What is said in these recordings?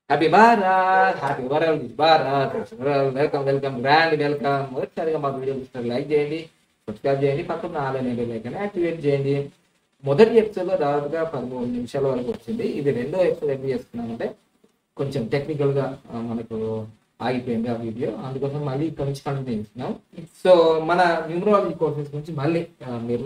Happy Bharat, happy world Bharat. Welcome welcome grand welcome. మొదటిసారిగా మా video చూస్తారు లైక్ చేయండి, సబ్స్క్రైబ్ చేయండి, పక్కన ఆన్లైన్ లైక్ యాక్టివేట్ చేయండి. మొదటి ఎపిసోడ్ లో దాదాపుగా 13 నిమిషాల వరకు వచ్చింది. ఇది రెండో ఎపిసోడ్ ఎందుకు చేస్తున్నామంటే కొంచెం టెక్నికల్ గా మనకు ఆగిపోయింది ఆ వీడియో, అందుకోసం మళ్ళీ ఇక్కడ నుంచి కంటిన్యూ చేస్తున్నాం. సో మన న్యూమరాలజీ కోర్సెస్ గురించి మళ్ళీ మీరు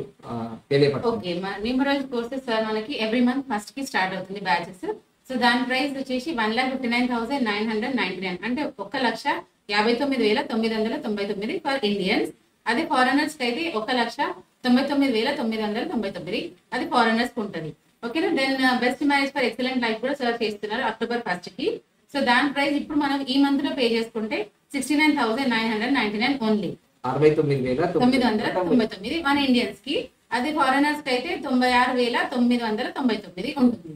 తెలియపడతారు. ఓకే, న్యూమరాలజీ కోర్సెస్ సార్ మనకి ఎవ్రీ మంత్ ఫస్ట్ కి స్టార్ట్ అవుతుంది బ్యాచెస్. సో దాని ప్రైస్ వచ్చేసి 1,59,999, అంటే 1,59,999 ఫర్ ఇండియన్స్. అదే ఫారెనర్స్ కి అయితే 1,99,999, అది ఫారెనర్స్ కి ఉంటుంది. ఓకేనా. Then best marriage for excellent life కూడా సార్ చేస్తున్నారు October 1st కి. సో దాని ప్రైస్ ఇప్పుడు మనం ఈ మంత్ లో పే చేసుకుంటే 69,999 ఓన్లీ, 69,999 మన ఇండియన్స్ కి. అదే ఫారెనర్స్ కి అయితే 96,999 ఉంటుంది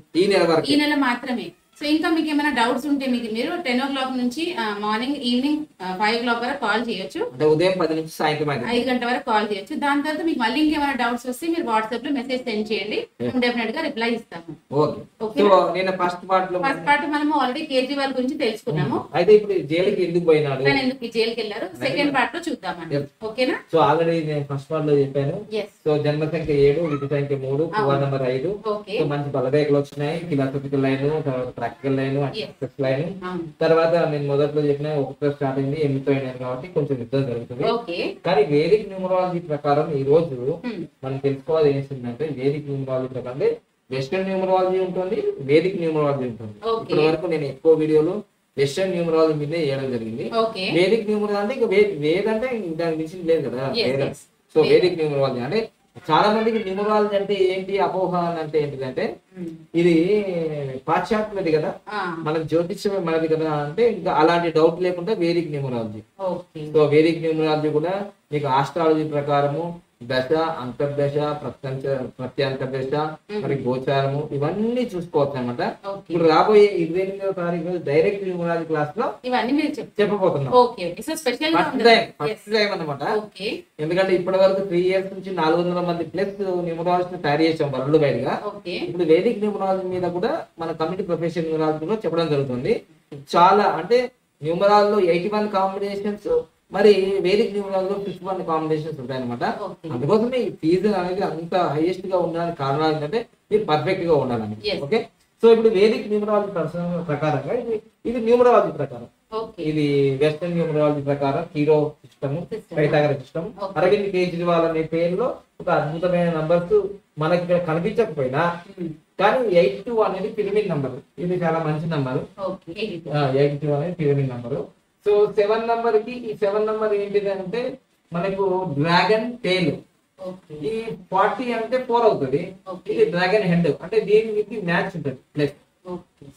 ఈ నెల మాత్రమే. సో ఇంకా మీకు ఏమైనా డౌట్స్ ఉంటే మీరు 10 o'clock నుంచి మార్నింగ్ ఈవినింగ్ 5 o'clock వరకు కాల్ చేయొచ్చు, ఉదయం 10 నుంచి సాయంత్రం 5 గంటల వరకు కాల్ చేయొచ్చు. దాని తర్వాత మీకు మళ్ళీ ఇంకేమైనా డౌట్స్ వస్తే మీరు వాట్సాప్ లో మెసేజ్ సెండ్ చేయండి, డెఫినెట్ గా రిప్లై ఇస్తాము. ఫస్ట్ పార్ట్ మనము ఆల్రెడీ కేజ్రీవాల్ గురించి తెలుసుకున్నాము, అయితే ఇప్పుడు జైలుకి ఎందుకు పోయినాడు, ఎందుకు జైలుకి వెళ్ళారు, సెకండ్ పార్ట్ లో చూద్దామండి. ఓకేనా. సో ఆల్రెడీ నేను ఫస్ట్ పార్ట్ లో చెప్పాను. సో జన్మ సంఖ్య 7, విధి సంఖ్య 3, పువ్వా నంబర్ 5. సో మంచి బలరేఖలు వచ్చినాయి, philosophical line, practical line, success line. తర్వాత నేను మొదట్లో చెప్పిన ఒక్కొక్క స్టార్ట్ అయింది, ఎనిమిది అయినాయి కాబట్టి కొంచెం యుద్ధం జరుగుతుంది. కానీ వేదిక్ న్యూమరాలజీ ప్రకారం ఈ రోజు మనం తెలుసుకోవాలి ఏంటంటే, వేదిక్ న్యూమరాలజీ ప్రకారం వెస్టర్న్ న్యూమరాలజీ ఉంటుంది, వేదిక్ న్యూమరాలజీ ఉంటుంది. ఇప్పటి వరకు నేను ఎక్కువ వీడియోలు వెస్టర్న్ న్యూమరాలజీ మీద వేయడం జరిగింది. వేదిక్ న్యూమరాలజీ ఇంకా వేద అంటే దాని మిషన్ లేదు కదా వేదం. సో వేదిక్ న్యూమరాలజీ అంటే చాలా మందికి న్యూమరాలజీ అంటే ఏంటి, అపోహ అంటే ఏంటిదంటే ఇది పాశ్చాత్యది కదా, మన జ్యోతిష్యమే మనది కదా అంటే ఇంకా అలాంటి డౌట్ లేకుండా Vedic numerology. So Vedic numerology కూడా మీకు ఆస్ట్రాలజీ ప్రకారము దశ, అంతర్దశ, ప్రత్యంతర్దశ, మరి గోచారము ఇవన్నీ చూసుకోవచ్చు అనమాట. ఇప్పుడు రాబోయే 28వ తారీఖు డైరెక్ట్ న్యూమరాలజీ క్లాస్ లో ఇవన్నీ మీరు చెప్పబోతున్నాం. ఫస్ట్ టైం అనమాట. ఎందుకంటే ఇప్పటి వరకు 3 years నుంచి 400 మంది ప్లస్ న్యూమరాలజీ తయారు చేసాం వరల్డ్ వైడ్ గా. ఇప్పుడు వేదిక్ న్యూమరాలజీ మీద కూడా మన కమ్యూనిటీ ప్రొఫెషన్ న్యూమరాలజీ లో చెప్పడం జరుగుతుంది. చాలా అంటే న్యూమరాల్లో 81 కాంబినేషన్స్, మరి వేదిక్ న్యూమరాలజీలో 51 కాంబినేషన్స్ ఉంటాయి అనమాట. అందుకోసమే ఈ ఫీజు అనేది అంత హైయెస్ట్ గా ఉండడానికి కారణాలు ఏంటంటే మీరు పర్ఫెక్ట్ గా ఉండాలని. ఓకే. సో ఇప్పుడు వేదిక్ న్యూమరాలజీ ప్రకారంగా ఇది న్యూమరాలజీ ప్రకారం, ఇది వెస్టర్న్ న్యూమరాలజీ ప్రకారం hero system, Pythagoras system, Arvind Kejriwal అనే పేరులో ఒక అద్భుతమైన నంబర్స్ మనకి ఇక్కడ కనిపించకపోయినా కానీ 82 అనేది పిరమిడ్ నంబర్. ఇది చాలా మంచి నంబరు. 82 అనేది పిరమిడ్ నంబరు. సో 7 నంబర్ కి ఈ 7 నంబర్ ఏంటిది అంటే మనకు డ్రాగన్ టేల్. ఈ 40 అంటే 4 అవుతుంది, ఇది డ్రాగన్ హెడ్ అంటే దీనికి మ్యాచ్ ఉంటుంది ప్లస్.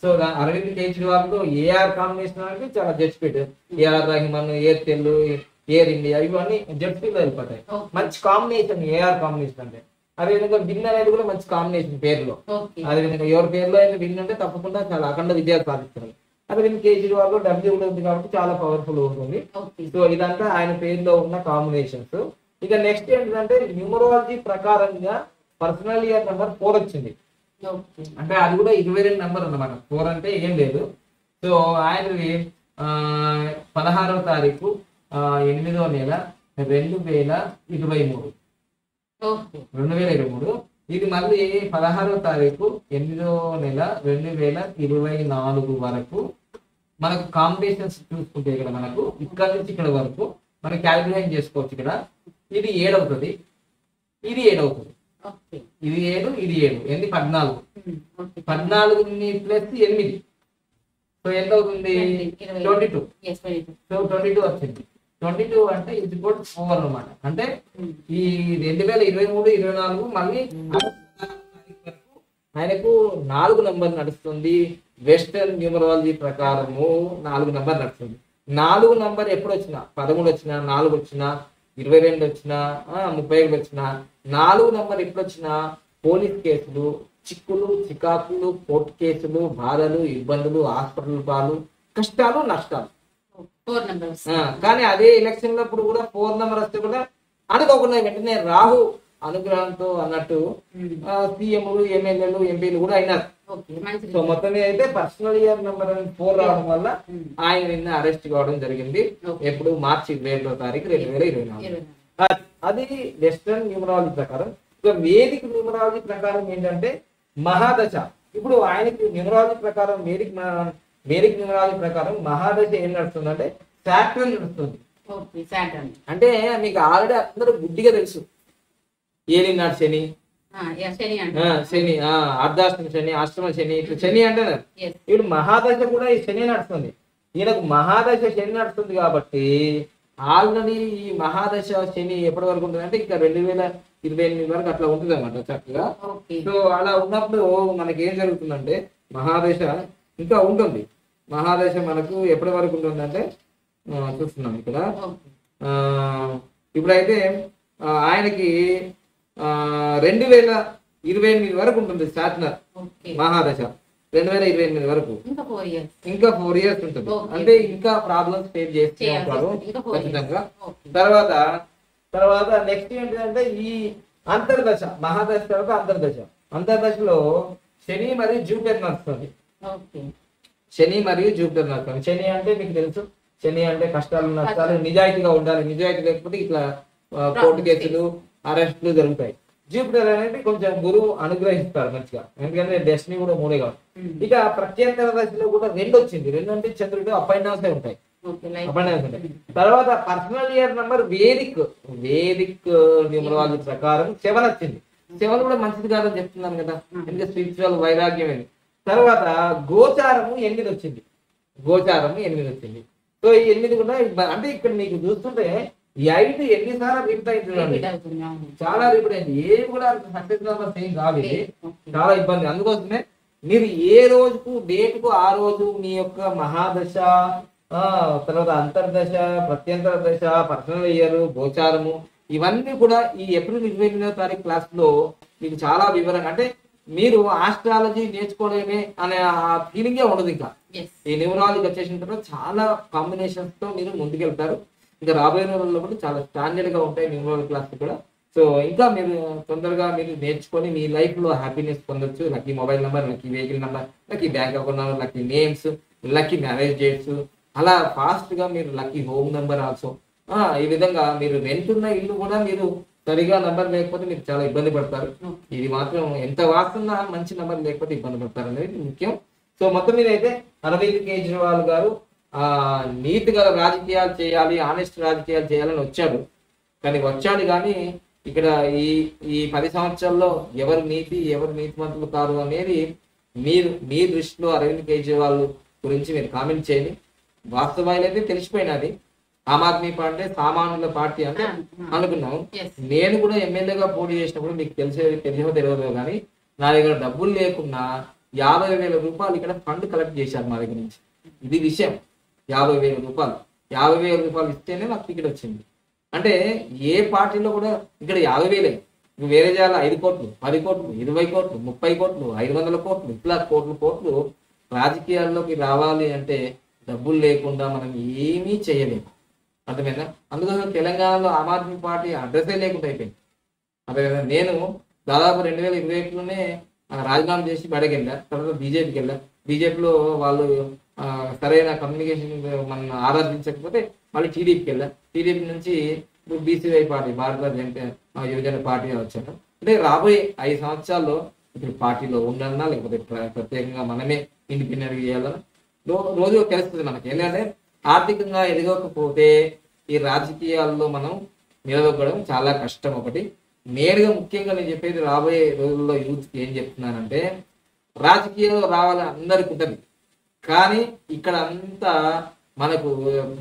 సో అరవింద్ కేజ్రీవాల్ లో ఏఆర్ కాంబినేషన్ అనేది చాలా jet speed, A R Rahman, Airtel, Air India ఇవన్నీ జెట్ స్పీడ్ లో వెళ్ళిపోతాయి. మంచి కాంబినేషన్ ఏఆర్ కాంబినేషన్ అంటే. అదేవిధంగా విన్ అనేది కూడా మంచి కాంబినేషన్ పేరులో. అదేవిధంగా ఎవరి పేరులో అయితే విన్ అంటే తప్పకుండా చాలా అఖండ విజయాలు సాధిస్తారు. అరవింద్ కేజ్రీవాల్ లో డబ్ల్యూ కూడా ఉంది కాబట్టి చాలా పవర్ఫుల్ ఉంటుంది. సో ఇదంతా ఆయన పేరులో ఉన్న కాంబినేషన్స్. ఇక నెక్స్ట్ ఏంటంటే న్యూమరాలజీ ప్రకారంగా పర్సనల్ ఇయర్ నెంబర్ 4 వచ్చింది. అంటే అది కూడా 22 నెంబర్ అన్నమాట. 4 అంటే ఏం లేదు. సో ఆయనది 16వ తారీఖు 8వ నెల 2023. ఇది మళ్ళీ 16వ తారీఖు 8వ నెల 2024 వరకు మనకు కాంబినేషన్స్ చూసుకుంటే ఇక్కడ మనకు ఇక్కడ నుంచి ఇక్కడ వరకు మనం క్యాలిక్యులేట్ చేసుకోవచ్చు. ఇక్కడ ఇది 7 అవుతుంది, ఇది 7 అవుతుంది, ఇది 7, ఇది 7, 14 ప్లస్ 8. సో ఎంత అవుతుంది? 22. సో 22 వచ్చింది. 22 అంటే ఇది కూడా 4 అన్నమాట. అంటే ఈ 2023, 24 మళ్ళీ ఆయనకు 4 నంబర్ నడుస్తుంది. వెస్టర్న్ న్యూమరాలజీ ప్రకారము 4 నంబర్ నడుస్తుంది. 4 నంబర్ ఎప్పుడు వచ్చినా 13 వచ్చినా 4 వచ్చినా 22 వచ్చినా 31 వచ్చినా 4 నంబర్ ఎప్పుడు వచ్చినా పోలీస్ కేసులు, చిక్కులు, చికాకులు, కోర్టు కేసులు, బాధలు, ఇబ్బందులు, హాస్పిటల్ పాలు, కష్టాలు, నష్టాలు. కానీ అదే ఎలక్షన్ లో ఇప్పుడు కూడా 4 నంబర్ వస్తే కూడా అనుకోకుండా వెంటనే రాహు అనుగ్రహంతో అన్నట్టు సీఎంలు, ఎమ్మెల్యేలు, ఎంపీలు కూడా అయినారు. సో మొత్తం మీద అయితే పర్సనల్ ఇయర్ నెంబర్ 4 రావడం వల్ల ఆయన నిన్న అరెస్ట్ కావడం జరిగింది. ఎప్పుడు మార్చి 21వ తారీఖు 2024. అది వెస్టర్న్ న్యూమరాలజీ ప్రకారం. ఇక వేదిక న్యూమరాలజీ ప్రకారం ఏంటంటే మహాదశ. ఇప్పుడు ఆయనకి న్యూమరాలజీ ప్రకారం వేదిక న్యూమరాలజీ ప్రకారం మహాదశ ఏం నడుస్తుందంటే సాటర్న్ నడుస్తుంది. అంటే మీకు ఆల్రెడీ అందరూ గుడ్డిగా తెలుసు ఏలినాడు శని, శని అర్ధాష్టమ శని, అష్టమ శని, ఇట్లా శని అంటున్నారు. ఇప్పుడు మహాదశ కూడా ఈ శని నడుస్తుంది. ఈయనకు మహాదశ శని నడుస్తుంది కాబట్టి ఆల్రెడీ ఈ మహాదశ శని ఎప్పటి వరకు ఉంటుంది అంటే ఇంకా 2028 వరకు అట్లా ఉంటుంది అన్నమాట చక్కగా. సో అలా ఉన్నప్పుడు మనకి ఏం జరుగుతుందంటే మహాదశ ఇంకా ఉంటుంది. మహాదశ మనకు ఎప్పటి వరకు ఉంటుంది అంటే చూస్తున్నాం ఇక్కడ. ఇప్పుడైతే ఆయనకి 2028 వరకు ఉంటుంది సాటర్న్ మహాదశ. 2028 వరకు ఇంకా 4 years ఉంటుంది. అంటే ఇంకా ప్రాబ్లమ్స్ ఫేస్ చేస్తూ ఉంటారు ఖచ్చితంగా. తర్వాత నెక్స్ట్ ఏంటంటే ఈ అంతర్దశ, మహాదశ తర్వాత అంతర్దశ. అంతర్దశలో శని మరియు జూపిటర్ నడుస్తుంది. శని మరియు జూపిటర్ నడుస్తుంది. శని అంటే మీకు తెలుసు, శని అంటే కష్టాలు నష్టాలు, నిజాయితీగా ఉండాలి. నిజాయితీ లేకపోతే ఇట్లా కోర్టు కేసులు అరెస్టులు జరుగుతాయి. జూపిటర్ అనేది కొంచెం గురువు అనుగ్రహిస్తారు మంచిగా, ఎందుకంటే డెస్టినీ కూడా 3 కాదు. ఇక ప్రత్యంతర దశలో కూడా 2 వచ్చింది. 2 అంటే చంద్రుడు అప్ అండ్ డౌన్స్ ఉంటాయి. తర్వాత personal year number Vedic numerology ప్రకారం 7 వచ్చింది. 7 కూడా మంచిది కాదని చెప్తున్నాను కదా, ఎందుకంటే స్పిరిచువల్ వైరాగ్యం అని. తర్వాత గోచారము 8 వచ్చింది. సో ఈ 8 కూడా అంటే ఇక్కడ మీకు చూస్తుంటే ఈ 5 ఎన్నిసార్లు రిపీట్ అవుతుంది, చాలా రిపీట్ అయింది. ఏది కూడా సక్సెస్ నెంబర్స్ ఏం కాదు, చాలా ఇబ్బంది. అందుకోసమే మీరు ఏ రోజుకు డేట్కు ఆ రోజు మీ యొక్క మహాదశ, తర్వాత అంతర్దశ, ప్రత్యంతర దశ, పర్సనల్ ఇయర్, గోచారము ఇవన్నీ కూడా ఈ ఏప్రిల్ 28వ తారీఖు క్లాస్ లో మీకు చాలా వివరంగా, అంటే మీరు ఆస్ట్రాలజీ నేర్చుకోవడమే అనే ఆ ఫీలింగే ఉండదు. ఇంకా ఈ న్యూమరాలజీ వచ్చేసిన తర్వాత చాలా కాంబినేషన్స్ తో మీరు ముందుకెళ్తారు. ఇంకా రాబోయే రోజుల్లో కూడా చాలా స్టాండర్డ్ గా ఉంటాయి న్యూమరాలజీ క్లాస్ కూడా. సో ఇంకా మీరు తొందరగా మీరు నేర్చుకొని మీ లైఫ్ లో హ్యాపీనెస్ పొందొచ్చు. Lucky mobile number, lucky vehicle number, lucky bank account number, lucky names, lucky marriage dates, అలా ఫాస్ట్ గా మీరు లక్కీ హోమ్ నెంబర్ ఆల్సో. ఈ విధంగా మీరు రెంట్ ఉన్న ఇల్లు కూడా మీరు సరిగా నెంబర్ లేకపోతే మీరు చాలా ఇబ్బంది పడతారు. ఇది మాత్రం ఎంత వాస్తున్నా మంచి నెంబర్ లేకపోతే ఇబ్బంది పడతారు అనేది ముఖ్యం. సో మొత్తం మీద అయితే అరవింద్ కేజ్రీవాల్ గారు నీతి గల రాజకీయాలు చేయాలి, ఆనెస్ట్ రాజకీయాలు చేయాలని వచ్చాడు కానీ ఇక్కడ ఈ 10 సంవత్సరాల్లో ఎవరు నీతిమంతులు కాదు అనేది మీ దృష్టిలో అరవింద్ కేజ్రీవాల్ గురించి మీరు కామెంట్ చేయండి. వాస్తవాలు అయితే తెలిసిపోయినది. ఆమ్ ఆద్మీ పార్టీ సామాన్యుల పార్టీ అంటే అనుకున్నాం. నేను కూడా ఎమ్మెల్యేగా పోటీ చేసినప్పుడు మీకు తెలియదో తెలియదు కానీ నా దగ్గర డబ్బులు లేకున్నా 50,000 రూపాయలు ఇక్కడ ఫండ్ కలెక్ట్ చేశారు మా దగ్గర నుంచి. ఇది విషయం. 50,000 రూపాయలు ఇస్తేనే నాకు టికెట్ వచ్చింది. అంటే ఏ పార్టీలో కూడా ఇక్కడ 50,000 వేరే చేయాలి. 5 కోట్లు, 10 కోట్లు, 20 కోట్లు, 30 కోట్లు, 500 కోట్లు, ఇట్లా కోట్లు రాజకీయాల్లోకి రావాలి అంటే డబ్బులు లేకుండా మనం ఏమీ చేయలేము. అర్థమైందా? అందుకోసం తెలంగాణలో ఆమ్ ఆద్మీ పార్టీ అడ్రస్సే లేకుండా అయిపోయింది. అర్థమైందా? నేను దాదాపు 2021లోనే రాజీనామా చేసి బయటకు వెళ్ళా. తర్వాత బీజేపీకి వెళ్ళా. బీజేపీలో వాళ్ళు సరైన కమ్యూనికేషన్ మనం ఆరాధించకపోతే మళ్ళీ టీడీపీకి వెళ్ళా. టీడీపీ నుంచి ఇప్పుడు బీసీవై పార్టీ, భారత యువజన పార్టీ వచ్చాను. అంటే రాబోయే 5 సంవత్సరాల్లో ఇప్పుడు పార్టీలో ఉండాలన్నా లేకపోతే ప్రత్యేకంగా మనమే ఇండిపెండెంట్ చేయాలన్నా రోజు తెలుస్తుంది మనకి. ఎందుకంటే ఆర్థికంగా ఎదగకపోతే ఈ రాజకీయాల్లో మనం నిలదొక్కడం చాలా కష్టం. ఒకటి నేరుగా ముఖ్యంగా నేను చెప్పేది రాబోయే రోజుల్లో యూత్కి ఏం చెప్తున్నానంటే, రాజకీయాల్లో రావాలని అందరికి ఉంటుంది కానీ ఇక్కడ అంతా మనకు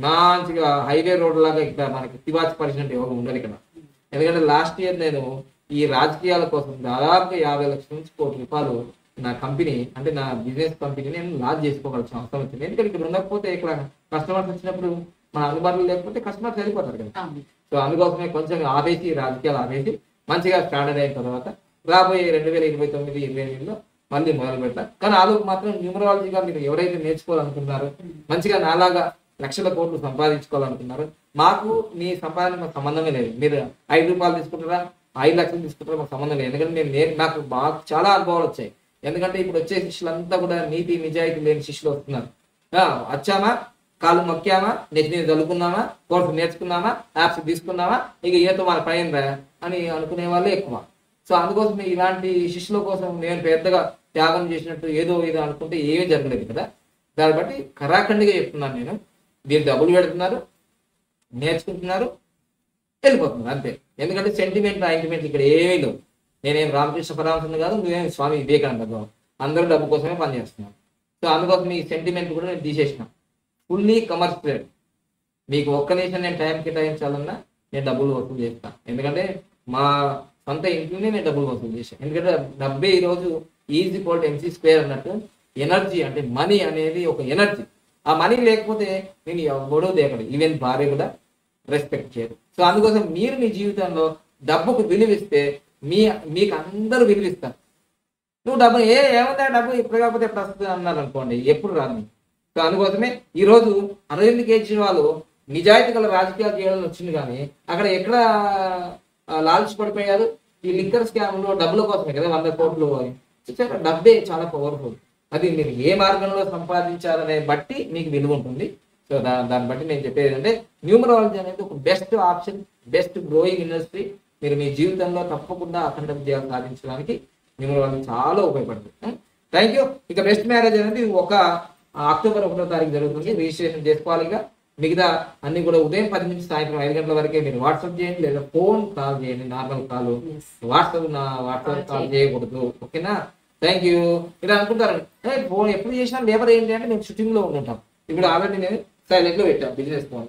మంచిగా హైవే రోడ్ లాగా ఇక్కడ మనకి తివాచి పరిచినట్టు ఎవరు ఉండరు ఇక్కడ. ఎందుకంటే లాస్ట్ ఇయర్ నేను ఈ రాజకీయాల కోసం దాదాపుగా 50 లక్షల నుంచి ₹1 కోటి నా కంపెనీ, అంటే నా బిజినెస్ కంపెనీ నేను లాంచ్ చేసుకోవాల్సిన అవసరం వచ్చింది. ఎందుకంటే ఇక్కడ ఉండకపోతే ఇక్కడ కస్టమర్స్ వచ్చినప్పుడు మన అందుబాటులో లేకపోతే కస్టమర్స్ వెళ్ళిపోతారు కదా. సో అందుకోసమే కొంచెం రాజకీయాలు ఆపేసి మంచిగా స్టాండర్డ్ అయిన తర్వాత రాబోయే 2029-28లో మళ్ళీ మొదలు పెడతారు. కానీ ఆలోపు మాత్రం న్యూమరాలజీగా మీరు ఎవరైతే నేర్చుకోవాలనుకున్నారో, మంచిగా నాలాగా లక్షల కోట్లు సంపాదించుకోవాలనుకున్నారు, మాకు మీ సంపాదన సంబంధమే లేదు. మీరు ₹5 తీసుకుంటారా, 5 లక్షలు తీసుకుంటారా, మాకు సంబంధం లేదు. ఎందుకంటే నాకు బాగా చాలా అనుభవాలు వచ్చాయి. ఎందుకంటే ఇప్పుడు వచ్చే శిష్యులంతా కూడా నీతి నిజాయితీ లేని శిష్యులు వస్తున్నారు. వచ్చామా, కాలు మొక్కామా, నెత్తి చదువుకున్నామా, కోర్సు నేర్చుకున్నామా, యాప్స్ తీసుకున్నామా, ఇక ఏతో మన పైన అని అనుకునే వాళ్ళే ఎక్కువ. సో అందుకోసం ఇలాంటి శిష్యుల కోసం నేను పెద్దగా త్యాగం చేసినట్టు ఏదో అనుకుంటే ఏమీ జరగలేదు కదా. దాన్ని బట్టి కరాఖండిగా చెప్తున్నాను నేను. మీరు డబ్బులు పెడుతున్నారు, నేర్చుకుంటున్నారు, వెళ్ళిపోతున్నారు అంతే. ఎందుకంటే సెంటిమెంట్ ఆయింట్మెంట్ ఇక్కడ ఏమీ లేవు. నేనేం రామకృష్ణ పరమహంసని కాదు, నువ్వేం స్వామి వివేకానంద కాదు. అందరూ డబ్బు కోసమే పనిచేస్తున్నారు. సో అందుకోసం ఈ సెంటిమెంట్ కూడా నేను తీసేసిన. Fully commercial. మీకు ఒక్క నిమిషం నేను టైం కేటాయించాలన్నా నేను డబ్బులు వసూలు చేస్తాను. ఎందుకంటే మా సొంత ఇంట్లోనే నేను డబ్బులు వసూలు చేశాను. ఎందుకంటే డబ్బే ఈరోజు is equal to MC square అన్నట్టు. ఎనర్జీ అంటే మనీ అనేది ఒక ఎనర్జీ. ఆ మనీ లేకపోతే నేను ఎవడో దేకడు, ఈవెన్ భార్య కూడా రెస్పెక్ట్ చేయరు. సో అందుకోసం మీరు మీ జీవితంలో డబ్బుకు విలువిస్తే మీకు అందరూ విలువిస్తారు. నువ్వు డబ్బు ఏమన్నా డబ్బు ఇప్పుడు కాకపోతే ఎప్పుడు వస్తుంది అన్నారు అనుకోండి, ఎప్పుడు రాదు. సో అందుకోసమే ఈరోజు అరవింద్ కేజ్రీవాల్ నిజాయితీ గల రాజకీయాలు చేయాలని వచ్చింది, కానీ అక్కడ ఎక్కడ లాల్చి పడిపోయారు. ఈ లిక్కర్ స్కామ్ లో డబ్బుల కోసమే కదా 100 కోట్లు. డబ్బే చాలా పవర్ఫుల్. అది మీరు ఏ మార్గంలో సంపాదించాలనే బట్టి మీకు విలువ ఉంటుంది. సో దాన్ని బట్టి నేను చెప్పేది ఏంటంటే న్యూమరాలజీ అనేది ఒక best option, best growing industry. మీరు మీ జీవితంలో తప్పకుండా అఖండ విజయాలు సాధించడానికి న్యూమరాలజీ చాలా ఉపయోగపడుతుంది. Thank you. ఇక బెస్ట్ మ్యారేజ్ అనేది ఒక అక్టోబర్ 1వ తారీఖు జరుగుతుంది. రిజిస్ట్రేషన్ చేసుకోవాలి. ఇక మిగతా అన్ని కూడా ఉదయం 10 నుంచి సాయంత్రం 5 గంటల వరకే మీరు వాట్సాప్ చేయండి, లేదా ఫోన్ కాల్ చేయండి. నార్మల్ కాల్, వాట్సాప్ కాల్ చేయకూడదు. ఓకేనా? Thank you. మీరు అనుకుంటారు ఫోన్ ఎప్పుడు చేసినా లేబర్ ఏంటి అంటే మేము షూటింగ్ లో ఉంటాం. ఇప్పుడు ఆల్రెడీ నేను సైలెంట్ లో పెట్టాం బిజినెస్ ఫోన్.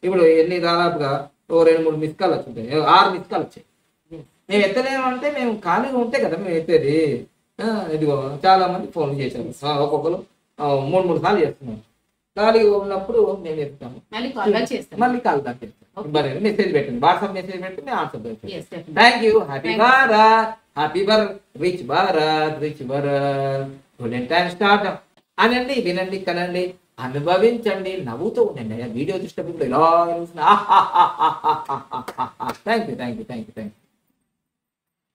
ఇప్పుడు ఎన్ని దాదాపుగా 2-3 మిస్ కాల్ వచ్చుంటాయి, 6 మిస్ కాల్ వచ్చాయి. మేము ఎత్తలేము అంటే మేము ఖాళీగా ఉంటే కదా మేము ఎత్తేది. ఇదిగో చాలా మంది ఫోన్ చేశారు, ఒక్కొక్కరు 3 సార్లు చేస్తున్నాం. ఖాళీగా ఉన్నప్పుడు నేను చెప్తాను, మళ్ళీ కాల్ బ్యాక్ చేస్తాను. మెసేజ్ పెట్టండి, వాట్సాప్ మెసేజ్ పెట్టి నేను ఆన్సర్ చేస్తాను. Thank you. Happy Bharat, happy Bharat, rich Bharat, rich Bharat. Time start అనండి, వినండి, కనండి, అనుభవించండి, నవ్వుతూ ఉండండి. వీడియో చూసినప్పుడు ఇలా థ్యాంక్ యూ.